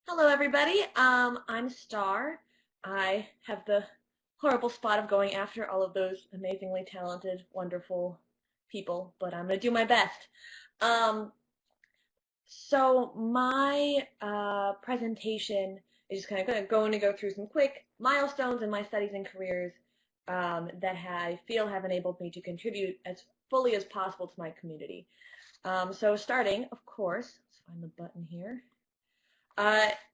Hello, everybody. I'm Star. I have the horrible spot of going after all of those amazingly talented, wonderful people, but I'm going to do my best. Um, so my presentation is just kind of going to go through some quick milestones in my studies and careers that I feel have enabled me to contribute as fully as possible to my community. So starting, of course, let's find the button here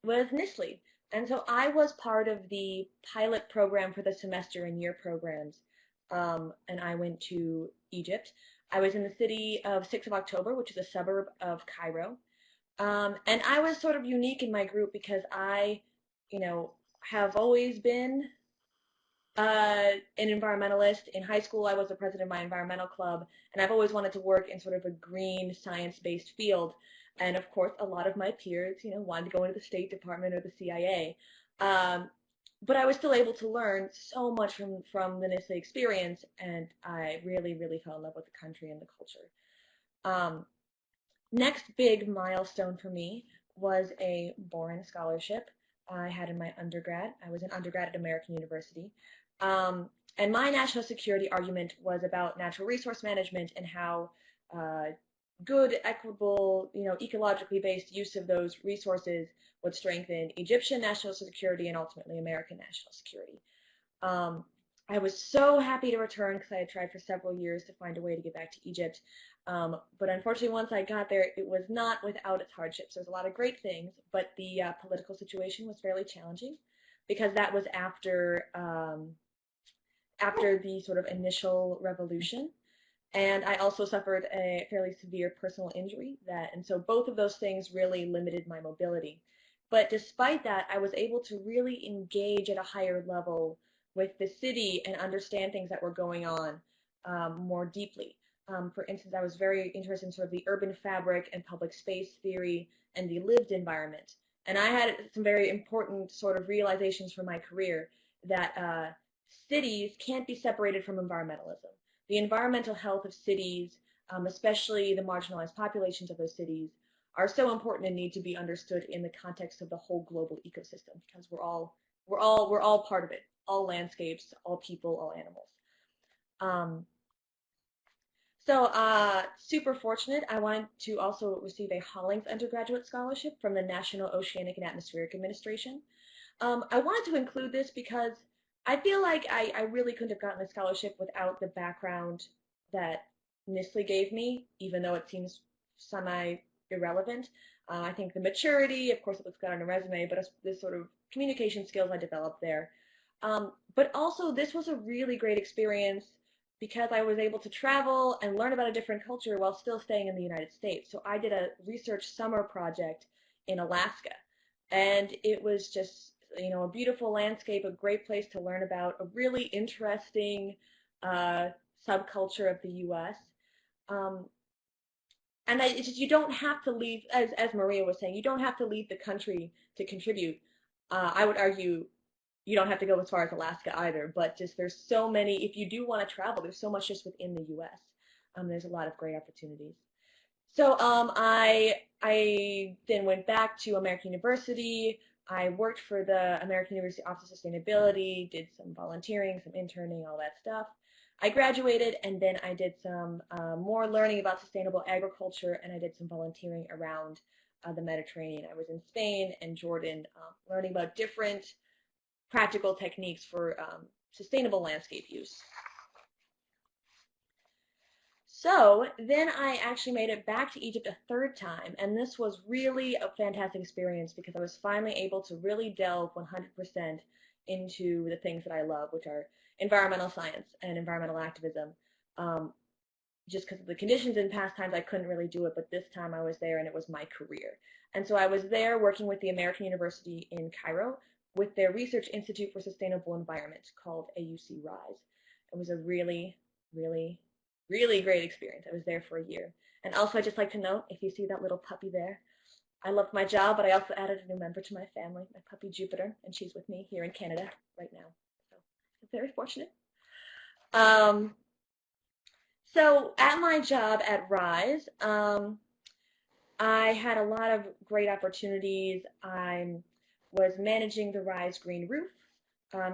was NSLI. And so I was part of the pilot program for the semester and year programs. And I went to Egypt. I was in the city of 6th of October, which is a suburb of Cairo. And I was sort of unique in my group because have always been an environmentalist. In high school, I was the president of my environmental club, and I've always wanted to work in sort of a green, science-based field. And of course, a lot of my peers, wanted to go into the State Department or the CIA. But I was still able to learn so much from the NSLI experience, and I really, really fell in love with the country and the culture. Next big milestone for me was a Boren scholarship I had in my undergrad. I was an undergrad at American University. And my national security argument was about natural resource management and how good, equitable, ecologically based use of those resources would strengthen Egyptian national security and ultimately American national security. I was so happy to return because I had tried for several years to find a way to get back to Egypt. But unfortunately, once I got there, it was not without its hardships. There was a lot of great things, but the political situation was fairly challenging because that was after the sort of initial revolution. And I also suffered a fairly severe personal injury and so both of those things really limited my mobility. But despite that, I was able to really engage at a higher level with the city and understand things that were going on more deeply. For instance, I was very interested in sort of the urban fabric and public space theory and the lived environment. And I had some very important sort of realizations for my career that cities can't be separated from environmentalism. The environmental health of cities, especially the marginalized populations of those cities, are so important and need to be understood in the context of the whole global ecosystem because we're all part of it. All landscapes, all people, all animals. Super fortunate. I wanted to also receive a Hollings undergraduate scholarship from the National Oceanic and Atmospheric Administration. I wanted to include this because I feel like I really couldn't have gotten a scholarship without the background that NSLI gave me, even though it seems semi-irrelevant. I think the maturity, of course, it looks good on a resume, but this sort of communication skills I developed there. But also, this was a really great experience because I was able to travel and learn about a different culture while still staying in the United States. So I did a research summer project in Alaska, and it was just a beautiful landscape, a great place to learn about a really interesting subculture of the U.S. And you don't have to leave, as Maria was saying, you don't have to leave the country to contribute. I would argue you don't have to go as far as Alaska either, but just there's so many, if you do want to travel, there's so much just within the U.S. There's a lot of great opportunities. So I then went back to American University. I worked for the American University Office of Sustainability, did some volunteering, some interning, all that stuff. I graduated, and then I did some more learning about sustainable agriculture, and I did some volunteering around the Mediterranean. I was in Spain and Jordan learning about different practical techniques for sustainable landscape use. So then I actually made it back to Egypt a third time, and this was really a fantastic experience because I was finally able to really delve 100% into the things that I love, which are environmental science and environmental activism. Just because of the conditions in past times, I couldn't really do it, but this time I was there and it was my career. And so I was there working with the American University in Cairo with their Research Institute for Sustainable Environment called AUC-RISE. It was a really, really, really great experience. I was there for a year. And also, I'd just like to note, if you see that little puppy there, I loved my job, but I also added a new member to my family, my puppy Jupiter, and she's with me here in Canada right now. So I'm very fortunate. So at my job at RISE, I had a lot of great opportunities. I was managing the Rise Green Roof.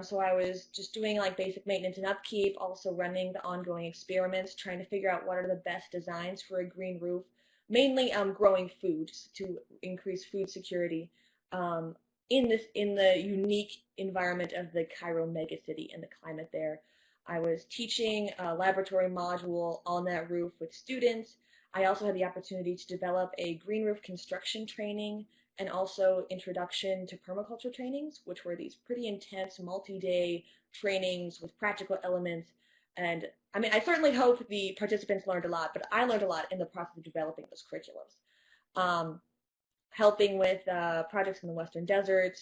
So I was just doing like basic maintenance and upkeep, also running the ongoing experiments, trying to figure out what are the best designs for a green roof, mainly growing food to increase food security in the unique environment of the Cairo megacity and the climate there. I was teaching a laboratory module on that roof with students. I also had the opportunity to develop a green roof construction training and also introduction to permaculture trainings, which were these pretty intense multi-day trainings with practical elements. And I mean, I certainly hope the participants learned a lot, but I learned a lot in the process of developing those curriculums. Helping with projects in the Western Desert,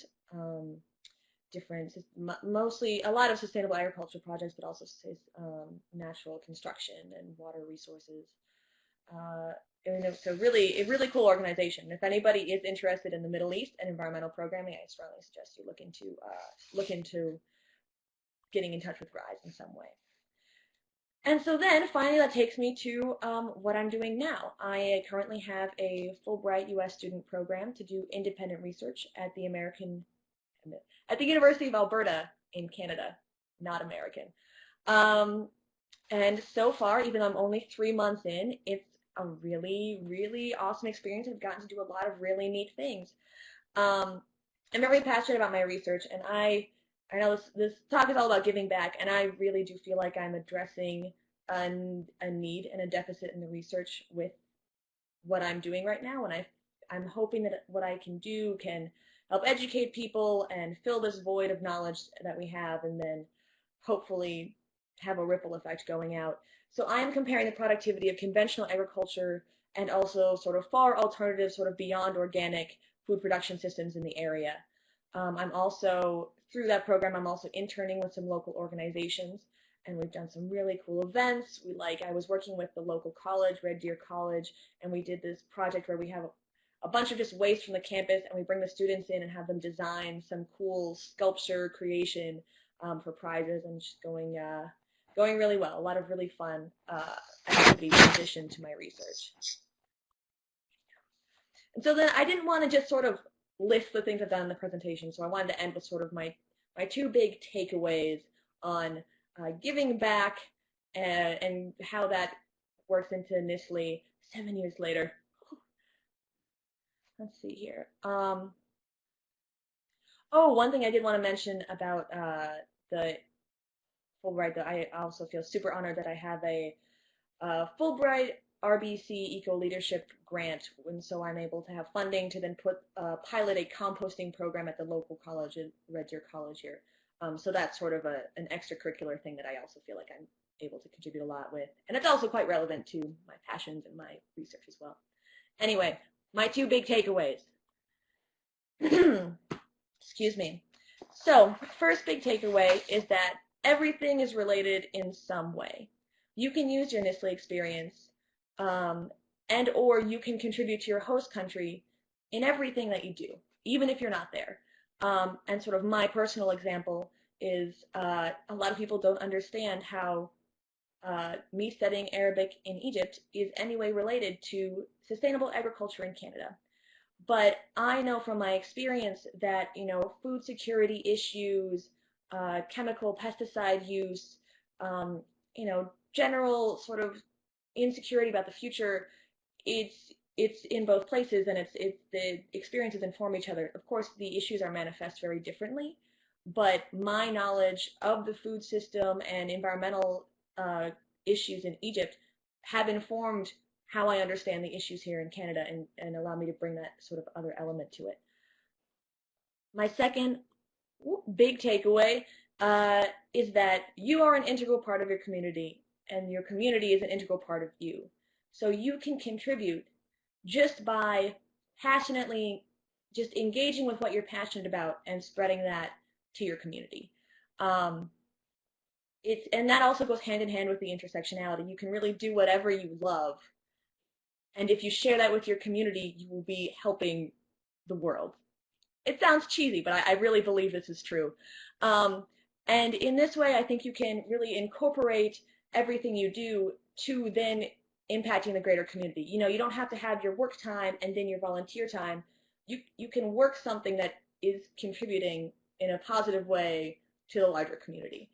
mostly a lot of sustainable agriculture projects, but also natural construction and water resources. And it's a really cool organization. If anybody is interested in the Middle East and environmental programming, I strongly suggest you look into getting in touch with RISE in some way. And so then finally that takes me to what I'm doing now. I currently have a Fulbright U.S. student program to do independent research at the University of Alberta in Canada, not American. And so far, even though I'm only 3 months in, it's a really awesome experience. I've gotten to do a lot of really neat things. I'm very passionate about my research, and I know this talk is all about giving back, and I really do feel like I'm addressing a need and a deficit in the research with what I'm doing right now, and I'm hoping that what I can do can help educate people and fill this void of knowledge that we have, and then hopefully have a ripple effect going out. So I am comparing the productivity of conventional agriculture and also sort of far alternative, sort of beyond organic food production systems in the area. I'm also, through that program, I'm also interning with some local organizations, and we've done some really cool events. I was working with the local college, Red Deer College, and we did this project where we have a bunch of just waste from the campus, and we bring the students in and have them design some cool sculpture creation for prizes, and just going really well. A lot of really fun activities in addition to my research. And so then I didn't want to just sort of list the things I've done in the presentation, so I wanted to end with sort of my two big takeaways on giving back and how that works into NSLI 7 years later. Let's see here. Oh, one thing I did want to mention about the Fulbright, that I also feel super honored that I have a Fulbright RBC Eco Leadership Grant, and so I'm able to have funding to then pilot a composting program at the local college at Red Deer College here. So that's sort of an extracurricular thing that I also feel like I'm able to contribute a lot with, and it's also quite relevant to my passions and my research as well. Anyway, my two big takeaways. Excuse me. So, first big takeaway is that everything is related in some way. You can use your NSLI experience and or you can contribute to your host country in everything that you do, even if you're not there. And sort of my personal example is a lot of people don't understand how me studying Arabic in Egypt is anyway related to sustainable agriculture in Canada. But I know from my experience that, food security issues, chemical pesticide use, general sort of insecurity about the future, it's in both places, and the experiences inform each other. Of course, the issues are manifest very differently, but my knowledge of the food system and environmental issues in Egypt have informed how I understand the issues here in Canada and allow me to bring that sort of other element to it. My second big takeaway is that you are an integral part of your community, and your community is an integral part of you. So you can contribute just by passionately just engaging with what you're passionate about and spreading that to your community. And that also goes hand in hand with the intersectionality. You can really do whatever you love, and if you share that with your community, you will be helping the world. It sounds cheesy, but I really believe this is true. And in this way, I think you can really incorporate everything you do to then impacting the greater community. You know, you don't have to have your work time and then your volunteer time. You can work something that is contributing in a positive way to the larger community.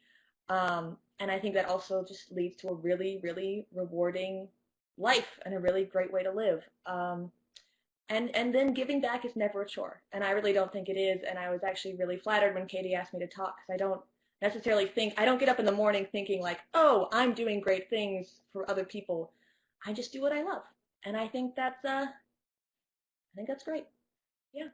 And I think that also just leads to a really, really rewarding life and a really great way to live. And then giving back is never a chore, and I really don't think it is. And I was actually really flattered when Katie asked me to talk, because I don't necessarily think, I don't get up in the morning thinking like, oh, I'm doing great things for other people. I just do what I love, and I think that's great. Yeah.